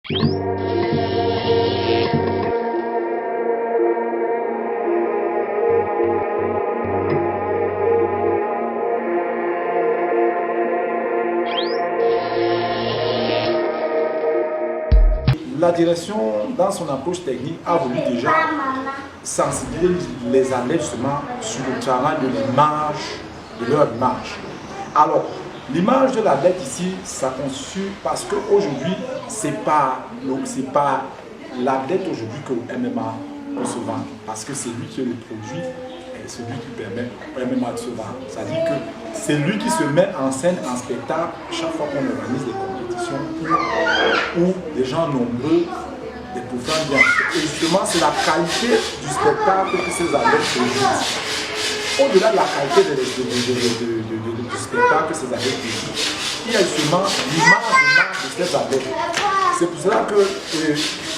La direction, dans son approche technique, a voulu déjà sensibiliser les athlètes justement sur le travail de l'image, de leur image. Alors, l'image de l'athlète ici, ça constitue parce qu'aujourd'hui, c'est pas l'athlète aujourd'hui que le MMA peut se vendre, parce que c'est lui qui est le produit et c'est lui qui permet au MMA de se vendre. C'est-à-dire que c'est lui qui se met en scène, en spectacle, chaque fois qu'on organise des compétitions où des gens nombreux, des pouvoirs bien. Et justement, c'est la qualité du spectacle que ces athlètes produisent. Au-delà de la qualité du spectacle que ces athlètes produisent, il y a justement l'image de ces athlètes. C'est pour cela que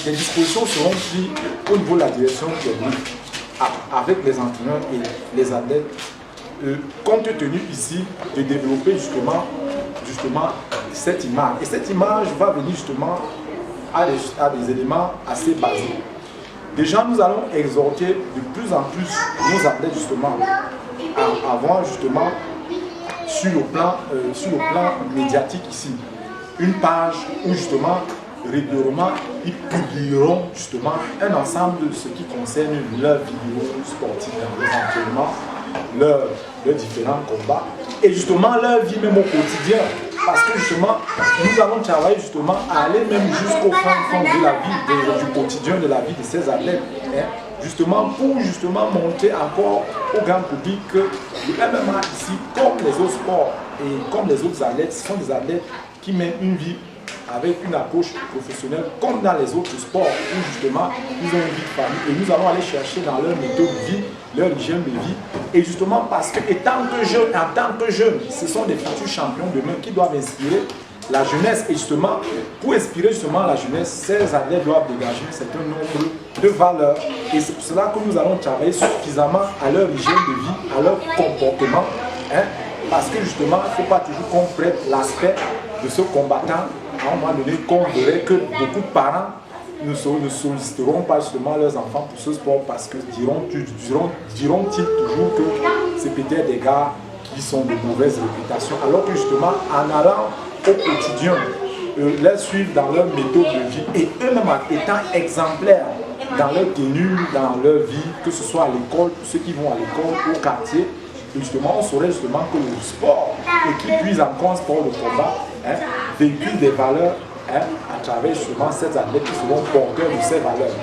des dispositions seront prises au niveau de la direction technique avec les entraîneurs et les athlètes, compte tenu ici de développer justement cette image. Et cette image va venir justement à des éléments assez basiques. Déjà, nous allons exhorter de plus en plus nos athlètes justement à avoir justement sur le plan médiatique ici une page où justement régulièrement ils publieront justement un ensemble de ce qui concerne leurs vidéos sportives, leurs entraînements, leurs différents combats et justement leur vie même au quotidien. Parce que justement, nous allons travailler justement à aller même jusqu'au fond de la vie, du quotidien de la vie de ces athlètes. Justement pour justement montrer encore au grand public que le MMA ici, comme les autres sports et comme les autres athlètes, ce sont des athlètes qui mènent une vie avec une approche professionnelle comme dans les autres sports où justement ils ont une vie de famille et nous allons aller chercher dans leur méthode de vie, leur hygiène de vie et justement parce que en tant que jeunes, ce sont des futurs champions demain qui doivent inspirer la jeunesse et justement pour inspirer justement la jeunesse, ces athlètes doivent dégager un certain nombre de valeurs et c'est pour cela que nous allons travailler suffisamment à leur hygiène de vie, à leur comportement parce que justement il ne faut pas toujours qu'on prête l'aspect de ce combattant à un moment donné qu'on verrait que beaucoup de parents ne solliciteront pas justement leurs enfants pour ce sport parce que diront-ils toujours que c'est peut-être des gars qui sont de mauvaise réputation alors que justement en allant au quotidien les suivre dans leur méthode de vie et eux-mêmes étant exemplaires dans leur tenue, dans leur vie, que ce soit à l'école, pour ceux qui vont à l'école, au quartier, et justement on saurait justement que le sport et qui puise encore un sport de combat véhicule des valeurs à travers justement ces athlètes qui seront porteurs de ces valeurs.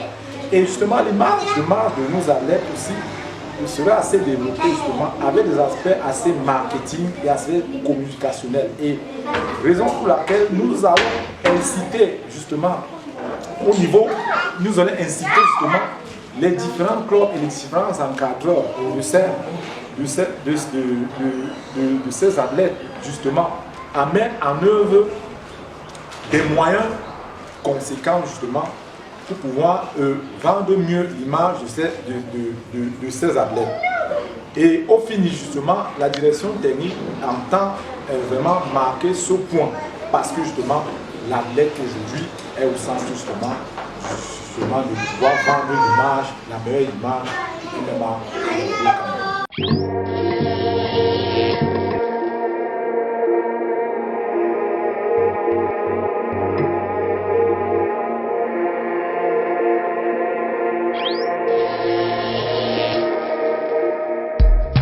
Et justement l'image de nos athlètes aussi sera assez développée justement avec des aspects assez marketing et assez communicationnels. Et raison pour laquelle nous allons inciter justement au niveau, nous allons inciter justement les différents clubs et les différents encadreurs de ces athlètes justement à mettre en œuvre des moyens conséquents justement pour pouvoir vendre mieux l'image de ces athlètes. Et au fini justement, la direction technique entend vraiment marquer ce point parce que justement l'athlète aujourd'hui est au centre justement de pouvoir vendre l'image, la meilleure image du MMA.